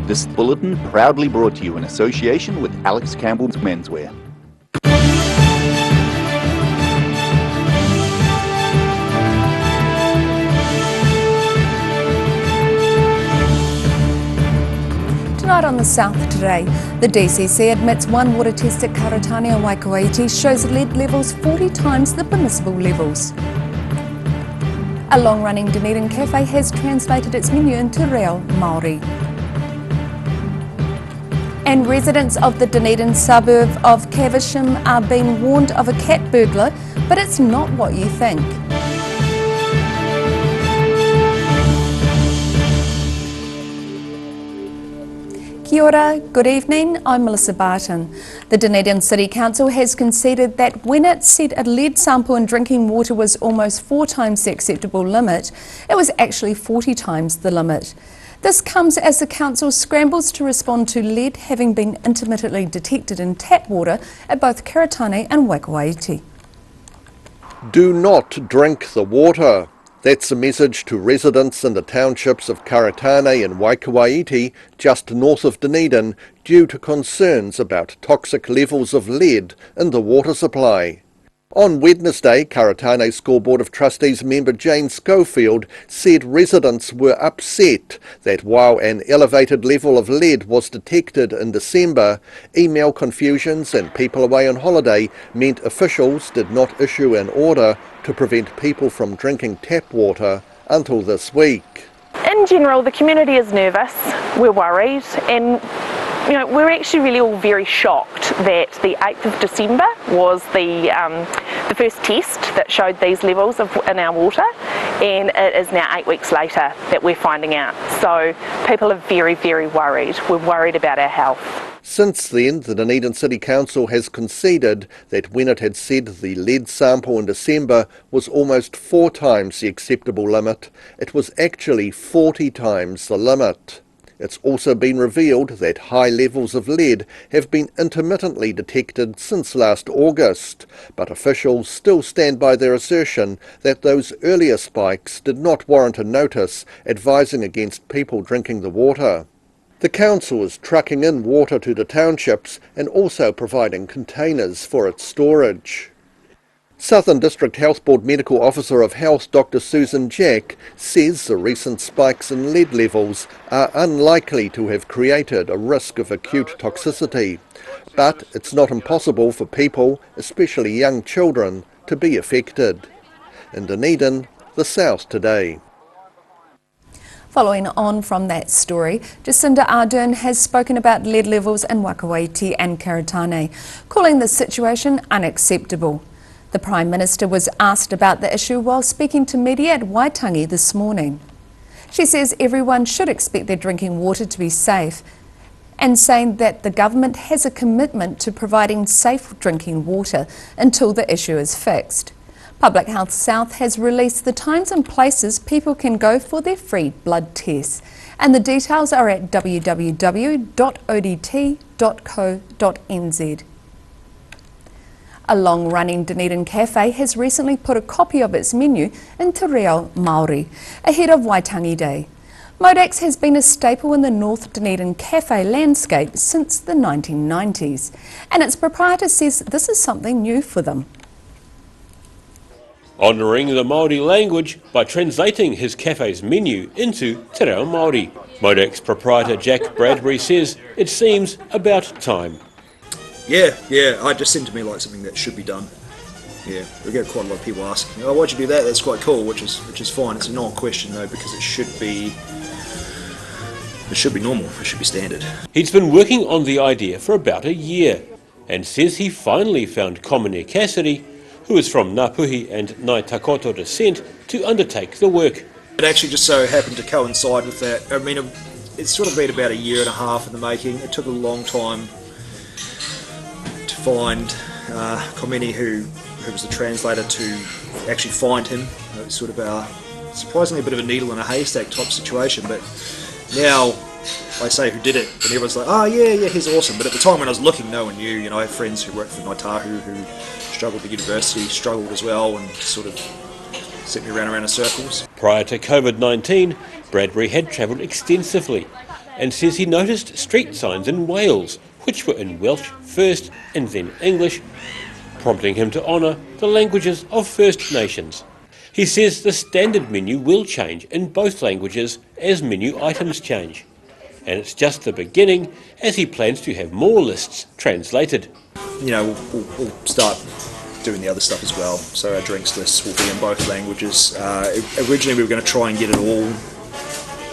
This bulletin proudly brought to you in association with Alex Campbell's Menswear. Tonight on the South Today, the DCC admits one water test at Karatane and Waikawaiti shows lead levels 40 times the permissible levels. A long-running Dunedin cafe has translated its menu into reo Māori. And residents of the Dunedin suburb of Caversham are being warned of a cat burglar, but it's not what you think. Kia ora, good evening, I'm Melissa Barton. The Dunedin City Council has conceded that when it said a lead sample in drinking water was almost 4 times the acceptable limit, it was actually 40 times the limit. This comes as the council scrambles to respond to lead having been intermittently detected in tap water at both Karatane and Waikawaiti. Do not drink the water. That's a message to residents in the townships of Karatane and Waikawaiti, just north of Dunedin, due to concerns about toxic levels of lead in the water supply. On Wednesday, Karatane School Board of Trustees member Jane Schofield said residents were upset that while an elevated level of lead was detected in December, email confusions and people away on holiday meant officials did not issue an order to prevent people from drinking tap water until this week. In general, the community is nervous, we're worried, and we're actually really all very shocked that the 8th of December was the first test that showed these levels in our water, and it is now 8 weeks later that we're finding out. So people are very, very worried. We're worried about our health. Since then, the Dunedin City Council has conceded that when it had said the lead sample in December was almost 4 times the acceptable limit, it was actually 40 times the limit. It's also been revealed that high levels of lead have been intermittently detected since last August, but officials still stand by their assertion that those earlier spikes did not warrant a notice advising against people drinking the water. The council is trucking in water to the townships and also providing containers for its storage. Southern District Health Board Medical Officer of Health Dr Susan Jack says the recent spikes in lead levels are unlikely to have created a risk of acute toxicity, but it's not impossible for people, especially young children, to be affected. In Dunedin, the South Today. Following on from that story, Jacinda Ardern has spoken about lead levels in Waikawaiti and Karatane, calling the situation unacceptable. The Prime Minister was asked about the issue while speaking to media at Waitangi this morning. She says everyone should expect their drinking water to be safe, and saying that the government has a commitment to providing safe drinking water until the issue is fixed. Public Health South has released the times and places people can go for their free blood tests, and the details are at www.odt.co.nz. A long-running Dunedin cafe has recently put a copy of its menu into reo Māori ahead of Waitangi Day. Modex has been a staple in the North Dunedin cafe landscape since the 1990s, and its proprietor says this is something new for them. Honouring the Māori language by translating his cafe's menu into te reo Māori. Modex proprietor Jack Bradbury says it seems about time. Yeah, it just seemed to me like something that should be done. Yeah, we get quite a lot of people asking, oh, why'd you do that? That's quite cool, which is fine. It's a non-question though, because it should be normal, it should be standard. He's been working on the idea for about a year, and says he finally found Komene Cassidy, who is from Ngāpuhi and Ngāi Takoto descent, to undertake the work. It actually just so happened to coincide with that. I mean, it's sort of been about a year and a half in the making. It took a long time to find Komene, who was the translator, to actually find him. It was sort of surprisingly a bit of a needle in a haystack type situation, but now I say who did it, and everyone's like, oh yeah, he's awesome. But at the time when I was looking, no one knew. I have friends who worked for Ngāi Tahu who struggled at university, struggled as well, and sort of sent me around in circles. Prior to COVID-19, Bradbury had travelled extensively and says he noticed street signs in Wales, which were in Welsh first and then English, prompting him to honour the languages of First Nations. He says the standard menu will change in both languages as menu items change. And it's just the beginning, as he plans to have more lists translated. You know, we'll start doing the other stuff as well. So our drinks lists will be in both languages. Originally we were going to try and get it all,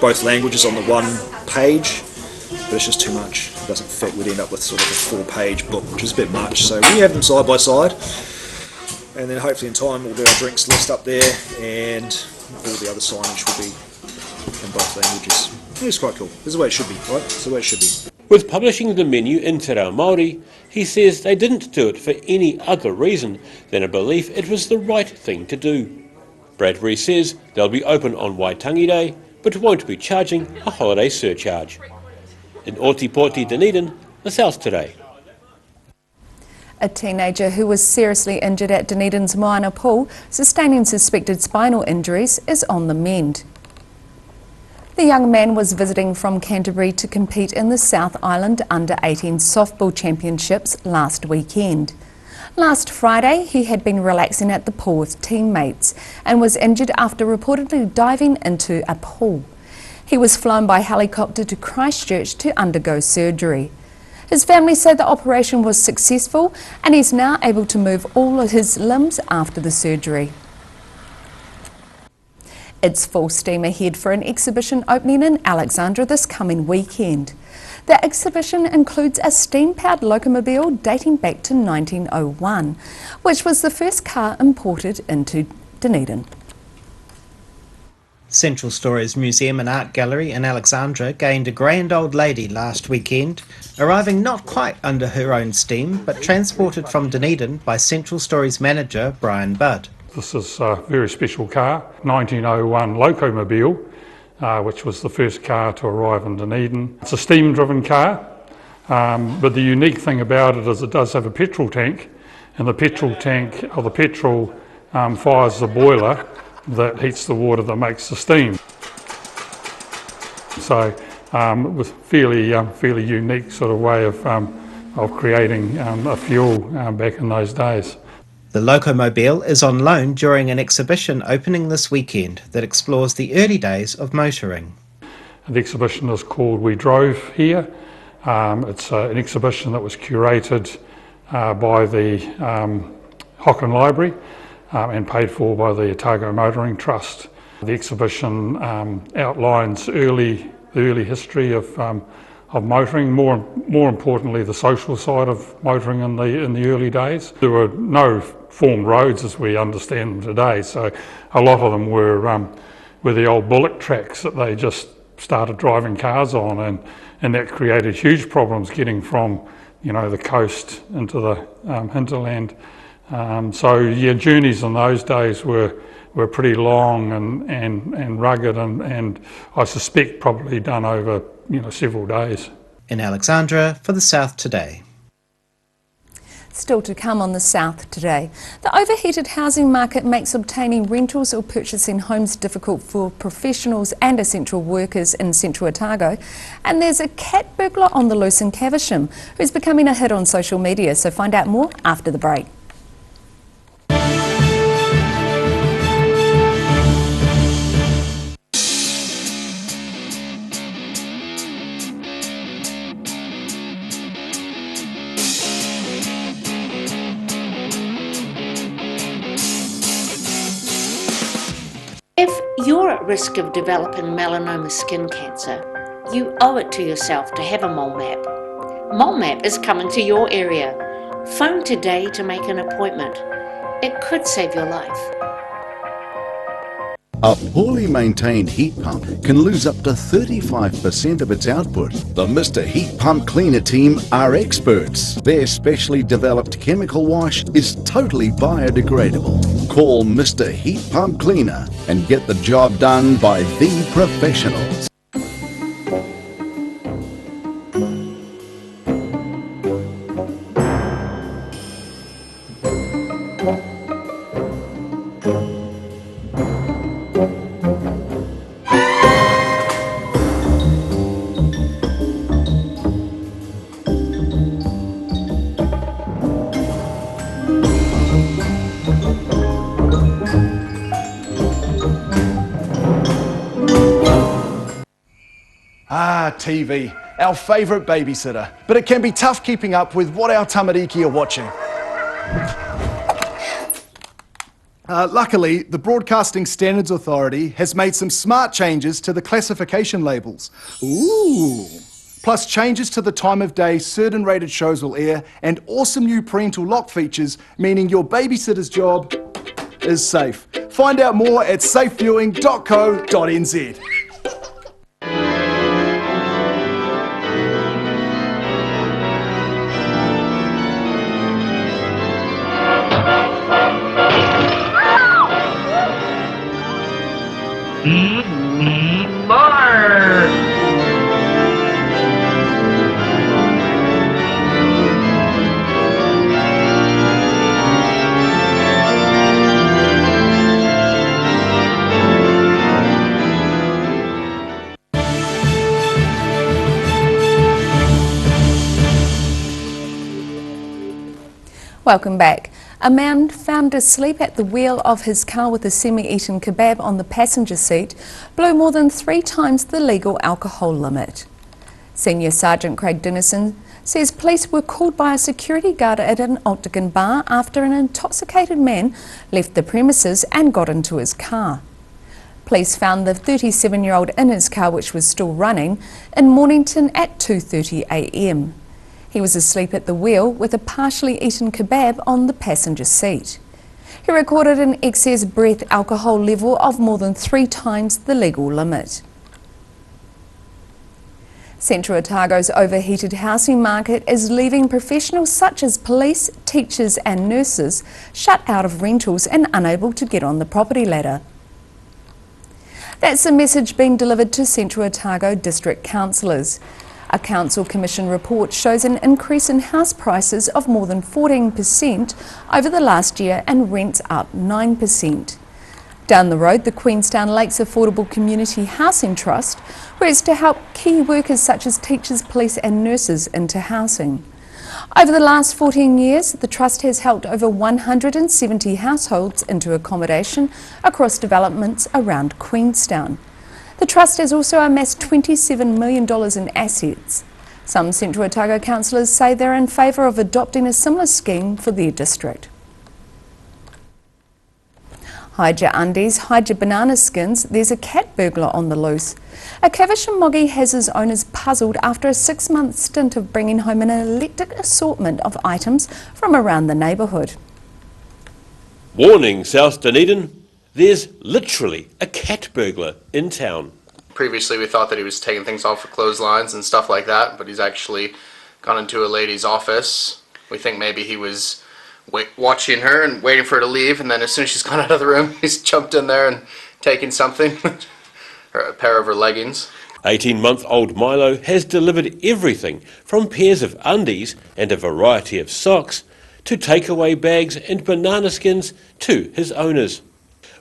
both languages on the one page, but it's just too much. It doesn't fit. We'd end up with sort of a 4-page book, which is a bit much. So we have them side by side, and then hopefully in time we'll do our drinks list up there, and all the other signage will be in both languages. It's quite cool. This is the way it should be, right? This is the way it should be. With publishing the menu in Te Reo Māori, he says they didn't do it for any other reason than a belief it was the right thing to do. Bradbury says they'll be open on Waitangi Day, but won't be charging a holiday surcharge. In Otipoti, Dunedin, The South Today. A teenager who was seriously injured at Dunedin's Moana pool, sustaining suspected spinal injuries, is on the mend. The young man was visiting from Canterbury to compete in the South Island Under-18 Softball Championships last weekend. Last Friday, he had been relaxing at the pool with teammates and was injured after reportedly diving into a pool. He was flown by helicopter to Christchurch to undergo surgery. His family said the operation was successful and he's now able to move all of his limbs after the surgery. It's full steam ahead for an exhibition opening in Alexandra this coming weekend. The exhibition includes a steam-powered locomobile dating back to 1901, which was the first car imported into Dunedin. Central Stories Museum and Art Gallery in Alexandra gained a grand old lady last weekend, arriving not quite under her own steam, but transported from Dunedin by Central Stories manager Brian Budd. This is a very special car, 1901 locomobile, which was the first car to arrive in Dunedin. It's a steam-driven car, but the unique thing about it is it does have a petrol tank, and the petrol tank, or the petrol, fires the boiler that heats the water that makes the steam. So it was fairly unique sort of way of creating a fuel back in those days. The locomobile is on loan during an exhibition opening this weekend that explores the early days of motoring. The exhibition is called We Drove Here. It's an exhibition that was curated by the Hocken Library and paid for by the Otago Motoring Trust. The exhibition outlines the early history of motoring, more importantly the social side of motoring in the early days. There were no formed roads as we understand them today, so a lot of them were the old bullock tracks that they just started driving cars on, and that created huge problems getting from the coast into the hinterland. So yeah, journeys in those days were pretty long and rugged, and I suspect probably done over several days. In Alexandra for The South Today. Still to come on The South Today. The overheated housing market makes obtaining rentals or purchasing homes difficult for professionals and essential workers in central Otago. And there's a cat burglar on the loose in Caversham who's becoming a hit on social media. So find out more after the break. If you're at risk of developing melanoma skin cancer, you owe it to yourself to have a mole map. Mole map is coming to your area. Phone today to make an appointment. It could save your life. A poorly maintained heat pump can lose up to 35% of its output. The Mr. Heat Pump Cleaner team are experts. Their specially developed chemical wash is totally biodegradable. Call Mr. Heat Pump Cleaner and get the job done by the professionals. Ah, TV, our favourite babysitter. But it can be tough keeping up with what our tamariki are watching. Luckily, the Broadcasting Standards Authority has made some smart changes to the classification labels. Ooh! Plus changes to the time of day certain rated shows will air, and awesome new parental lock features, meaning your babysitter's job is safe. Find out more at safeviewing.co.nz. Welcome back. A man found asleep at the wheel of his car with a semi-eaten kebab on the passenger seat blew more than 3 times the legal alcohol limit. Senior Sergeant Craig Dennison says police were called by a security guard at an Octagon bar after an intoxicated man left the premises and got into his car. Police found the 37-year-old in his car, which was still running, in Mornington at 2:30 a.m. He was asleep at the wheel with a partially eaten kebab on the passenger seat. He recorded an excess breath alcohol level of more than 3 times the legal limit. Central Otago's overheated housing market is leaving professionals such as police, teachers and nurses shut out of rentals and unable to get on the property ladder. That's a message being delivered to Central Otago District Councillors. A Council Commission report shows an increase in house prices of more than 14% over the last year and rents up 9%. Down the road, the Queenstown Lakes Affordable Community Housing Trust, where it's to help key workers such as teachers, police and nurses into housing. Over the last 14 years, the Trust has helped over 170 households into accommodation across developments around Queenstown. The Trust has also amassed $27 million in assets. Some Central Otago councillors say they're in favour of adopting a similar scheme for their district. Hide your undies, hide your banana skins, there's a cat burglar on the loose. A Caversham moggy has his owners puzzled after a 6-month stint of bringing home an eclectic assortment of items from around the neighbourhood. Warning, South Dunedin. There's literally a cat burglar in town. Previously we thought that he was taking things off of clotheslines and stuff like that, but he's actually gone into a lady's office. We think maybe he was watching her and waiting for her to leave, and then as soon as she's gone out of the room, he's jumped in there and taken something, a pair of her leggings. 18-month-old Milo has delivered everything from pairs of undies and a variety of socks to takeaway bags and banana skins to his owners.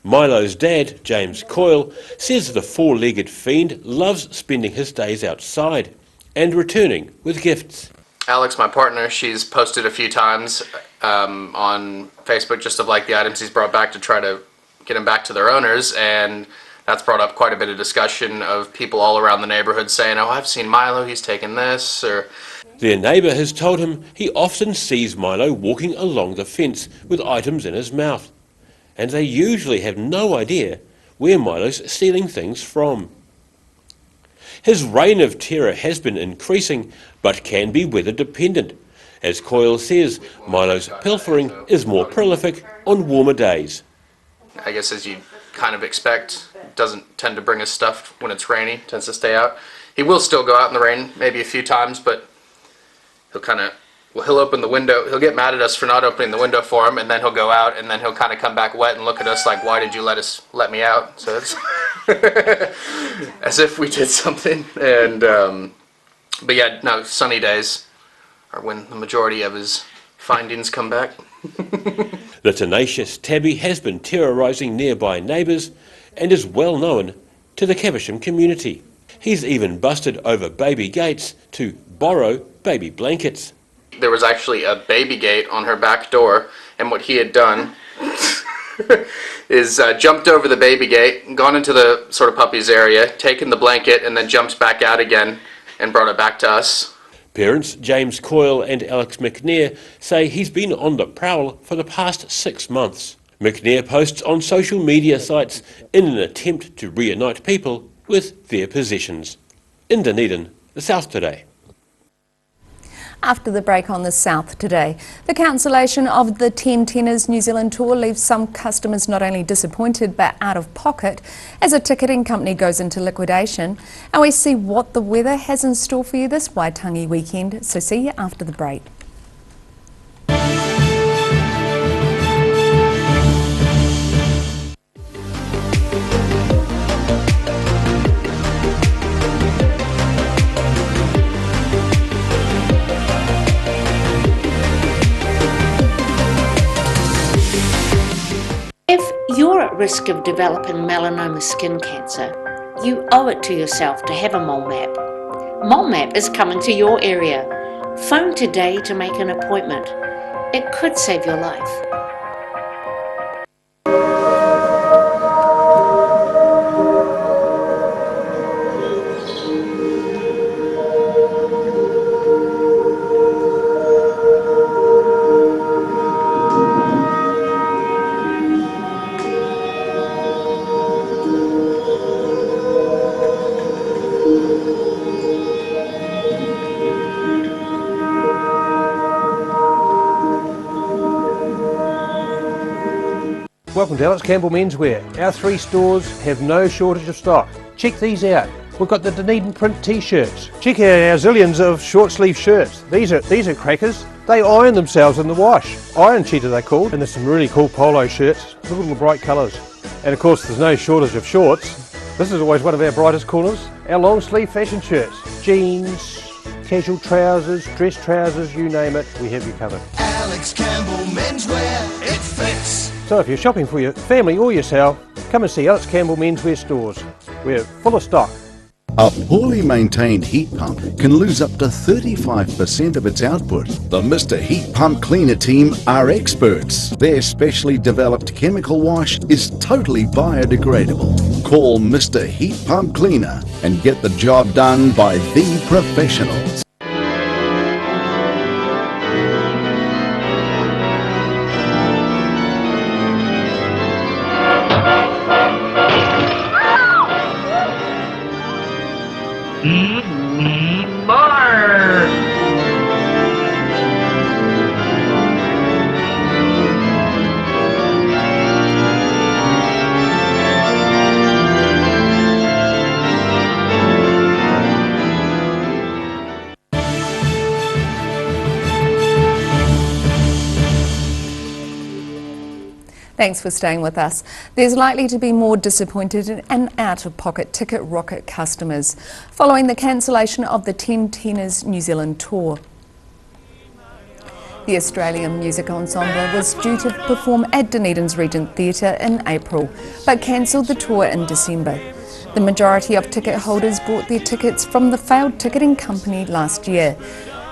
Milo's dad, James Coyle, says the 4-legged fiend loves spending his days outside and returning with gifts. Alex, my partner, she's posted a few times on Facebook just of like the items he's brought back to try to get them back to their owners, and that's brought up quite a bit of discussion of people all around the neighborhood saying, oh, I've seen Milo, he's taken this, or... Their neighbour has told him he often sees Milo walking along the fence with items in his mouth, and they usually have no idea where Milo's stealing things from. His reign of terror has been increasing, but can be weather dependent. As Coyle says, Milo's pilfering is more prolific on warmer days. I guess as you kind of expect, doesn't tend to bring his stuff when it's rainy, tends to stay out. He will still go out in the rain maybe a few times, but he'll open the window, he'll get mad at us for not opening the window for him, and then he'll go out, and then he'll kind of come back wet and look at us like, why did you let me out? So it's as if we did something. And but yeah, no, sunny days are when the majority of his findings come back. The tenacious tabby has been terrorising nearby neighbours and is well known to the Caversham community. He's even busted over baby gates to borrow baby blankets. There was actually a baby gate on her back door, and what he had done is jumped over the baby gate, gone into the sort of puppies area, taken the blanket, and then jumped back out again and brought it back to us. Parents James Coyle and Alex McNair say he's been on the prowl for the past 6 months. McNair posts on social media sites in an attempt to reunite people with their possessions. In Dunedin, the South Today. After the break on the South Today, the cancellation of the 10 Tenors New Zealand tour leaves some customers not only disappointed but out of pocket as a ticketing company goes into liquidation. And we see what the weather has in store for you this Waitangi weekend, so see you after the break. If you're at risk of developing melanoma skin cancer, you owe it to yourself to have a mole map. Mole map is coming to your area. Phone today to make an appointment. It could save your life. Welcome to Campbell Menswear. Our 3 stores have no shortage of stock. Check these out. We've got the Dunedin print t-shirts. Check out our zillions of short sleeve shirts. These are crackers. They iron themselves in the wash. Iron cheater they're called. And there's some really cool polo shirts. Look at all the bright colours. And of course there's no shortage of shorts. This is always one of our brightest corners. Our long sleeve fashion shirts. Jeans, casual trousers, dress trousers, you name it, we have you covered. Alex Campbell Menswear, it fits. So if you're shopping for your family or yourself, come and see Alex Campbell Menswear stores. We're full of stock. A poorly maintained heat pump can lose up to 35% of its output. The Mr. Heat Pump Cleaner team are experts. Their specially developed chemical wash is totally biodegradable. Call Mr. Heat Pump Cleaner and get the job done by the professionals. Thanks for staying with us. There's likely to be more disappointed and out-of-pocket Ticket Rocket customers following the cancellation of the 10 Tenors New Zealand tour. The Australian Music Ensemble was due to perform at Dunedin's Regent Theatre in April, but cancelled the tour in December. The majority of ticket holders bought their tickets from the failed ticketing company last year,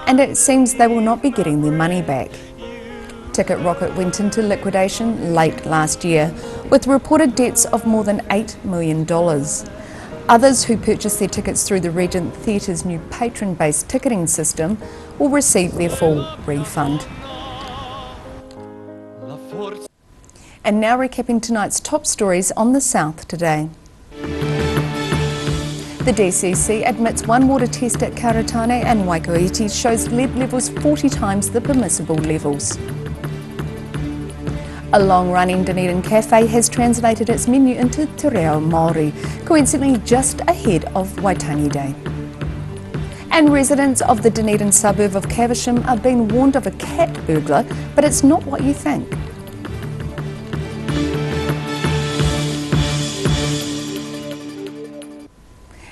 and it seems they will not be getting their money back. Ticket Rocket went into liquidation late last year, with reported debts of more than $8 million. Others who purchased their tickets through the Regent Theatre's new patron-based ticketing system will receive their full refund. And now recapping tonight's top stories on the South Today. The DCC admits one water test at Karatane and Waikoiti shows lead levels 40 times the permissible levels. A long-running Dunedin cafe has translated its menu into te reo Māori, coincidentally just ahead of Waitangi Day. And residents of the Dunedin suburb of Caversham are being warned of a cat burglar, but it's not what you think.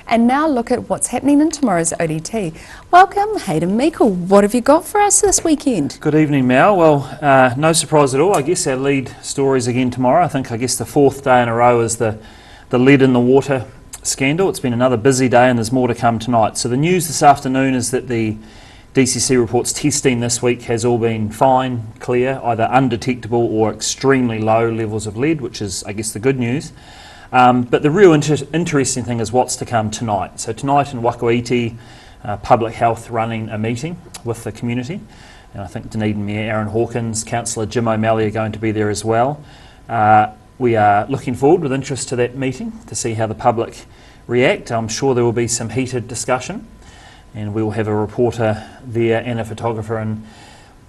And now look at what's happening in tomorrow's ODT. Welcome, Hayden Meikle. What have you got for us this weekend? Good evening, Mel. Well, no surprise at all. I guess our lead stories again tomorrow. I guess the 4th day in a row is the lead in the water scandal. It's been another busy day and there's more to come tonight. So the news this afternoon is that the DCC reports testing this week has all been fine, clear, either undetectable or extremely low levels of lead, which is, I guess, the good news. But the real interesting thing is what's to come tonight. So tonight in Wakaiti, Public Health running a meeting with the community. And I think Dunedin Mayor Aaron Hawkins, Councillor Jim O'Malley are going to be there as well. We are looking forward with interest to that meeting to see how the public react. I'm sure there will be some heated discussion, and we will have a reporter there and a photographer, and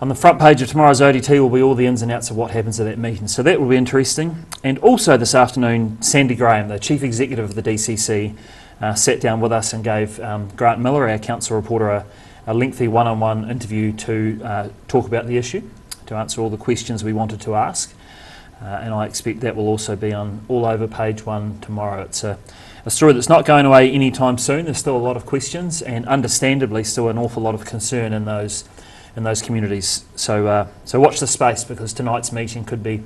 on the front page of tomorrow's ODT will be all the ins and outs of what happens at that meeting. So that will be interesting. And also this afternoon, Sandy Graham, the Chief Executive of the DCC, sat down with us and gave Grant Miller, our council reporter, a lengthy one-on-one interview to talk about the issue, to answer all the questions we wanted to ask. And I expect that will also be on all over page one tomorrow. It's a story that's not going away anytime soon. There's still a lot of questions, and understandably still an awful lot of concern in those communities. So watch the space, because tonight's meeting could be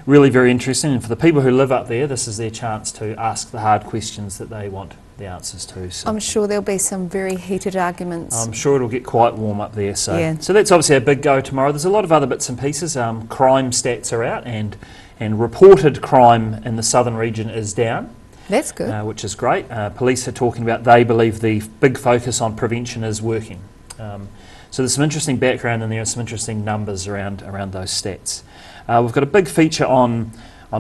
really very interesting. And for the people who live up there, this is their chance to ask the hard questions that they want the answers to. So I'm sure there'll be some very heated arguments. I'm sure it'll get quite warm up there. So yeah. So that's obviously a big go tomorrow. There's a lot of other bits and pieces. Crime stats are out, and reported crime in the southern region is down. That's good. Which is great. Police are talking about they believe the big focus on prevention is working. So there's some interesting background in there, some interesting numbers around those stats. We've got a big feature on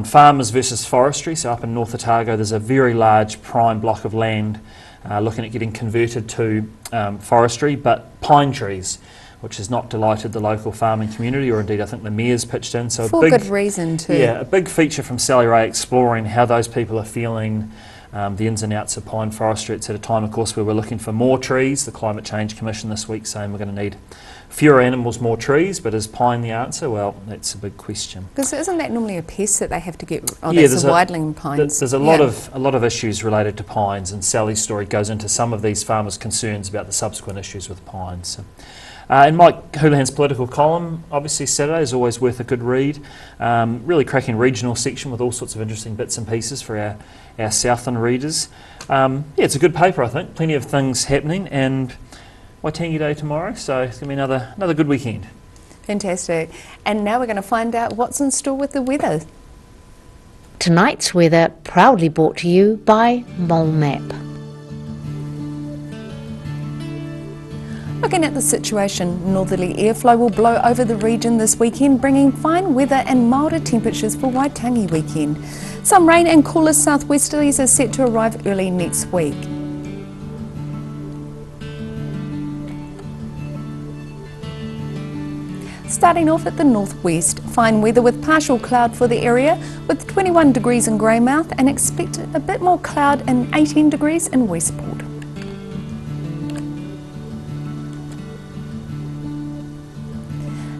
farmers versus forestry. So up in North Otago, there's a very large prime block of land looking at getting converted to forestry, but pine trees, which has not delighted the local farming community, or indeed I think the mayor's pitched in. So for good reason too. Yeah, a big feature from Sally Ray exploring how those people are feeling, the ins and outs of pine forestry. It's at a time, of course, where we're looking for more trees. The Climate Change Commission this week saying we're going to need fewer animals, more trees, but is pine the answer? Well, that's a big question. Because isn't that normally a pest that they have to get? Oh, yeah, that's the widling pines. There's a lot of issues related to pines, and Sally's story goes into some of these farmers' concerns about the subsequent issues with pines. So. And Mike Houlihan's political column, obviously Saturday, is always worth a good read. Really cracking regional section with all sorts of interesting bits and pieces for our Southland readers. Yeah, it's a good paper, I think. Plenty of things happening, and Waitangi Day tomorrow, so it's going to be another good weekend. Fantastic. And now we're going to find out what's in store with the weather. Tonight's weather proudly brought to you by Mole Map. Looking at the situation, northerly airflow will blow over the region this weekend, bringing fine weather and milder temperatures for Waitangi weekend. Some rain and cooler southwesterlies are set to arrive early next week. Starting off at the northwest, fine weather with partial cloud for the area, with 21 degrees in Greymouth, and expect a bit more cloud and 18 degrees in Westport.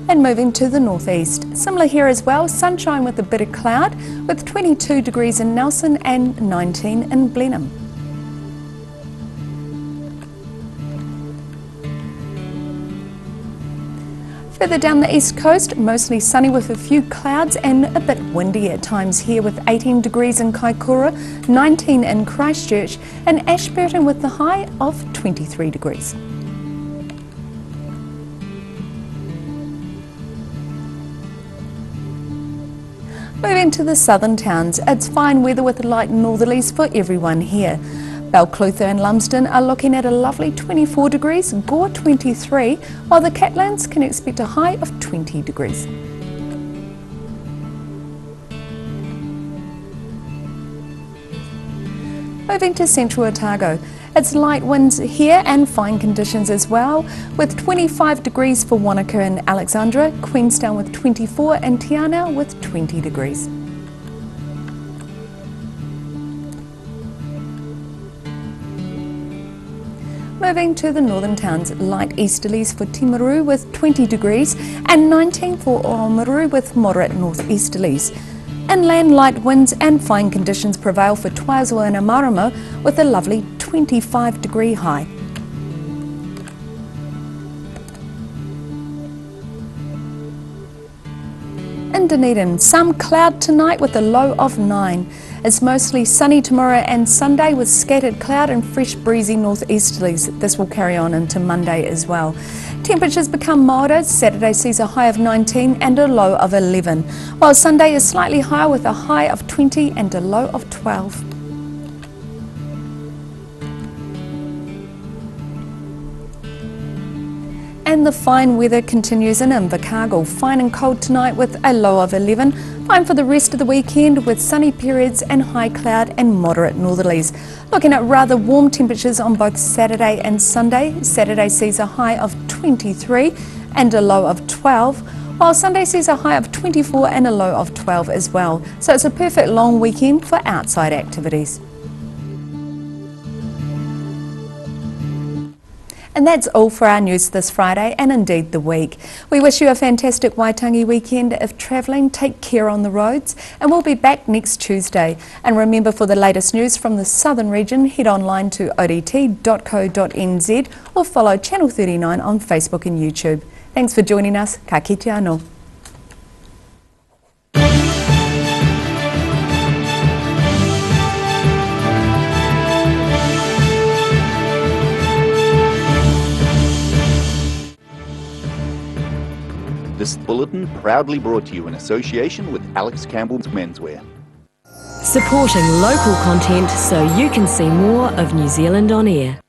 And moving to the northeast, similar here as well, sunshine with a bit of cloud, with 22 degrees in Nelson and 19 in Blenheim. Further down the east coast, mostly sunny with a few clouds and a bit windy at times here, with 18 degrees in Kaikoura, 19 in Christchurch, and Ashburton with the high of 23 degrees. Moving to the southern towns, it's fine weather with light northerlies for everyone here. Balclutha and Lumsden are looking at a lovely 24 degrees, Gore 23, while the Catlins can expect a high of 20 degrees. Moving to central Otago, it's light winds here and fine conditions as well, with 25 degrees for Wanaka and Alexandra, Queenstown with 24 and Te Anau with 20 degrees. Moving to the northern towns, light easterlies for Timaru with 20 degrees and 19 for Oamaru with moderate northeasterlies. Inland light winds and fine conditions prevail for Twaiswa and Amarama with a lovely 25 degree high. In Dunedin, some cloud tonight with a low of 9. It's mostly sunny tomorrow and Sunday with scattered cloud and fresh breezy northeasterlies. This will carry on into Monday as well. Temperatures become milder. Saturday sees a high of 19 and a low of 11, while Sunday is slightly higher with a high of 20 and a low of 12. And the fine weather continues in Invercargill. Fine and cold tonight with a low of 11. Fine for the rest of the weekend with sunny periods and high cloud and moderate northerlies. Looking at rather warm temperatures on both Saturday and Sunday. Saturday sees a high of 23 and a low of 12, while Sunday sees a high of 24 and a low of 12 as well. So it's a perfect long weekend for outside activities. And that's all for our news this Friday and indeed the week. We wish you a fantastic Waitangi weekend. If travelling, take care on the roads, and we'll be back next Tuesday. And remember, for the latest news from the southern region, head online to odt.co.nz or follow Channel 39 on Facebook and YouTube. Thanks for joining us. Ka kite anō. This bulletin proudly brought to you in association with Alex Campbell's Menswear. Supporting local content so you can see more of New Zealand on air.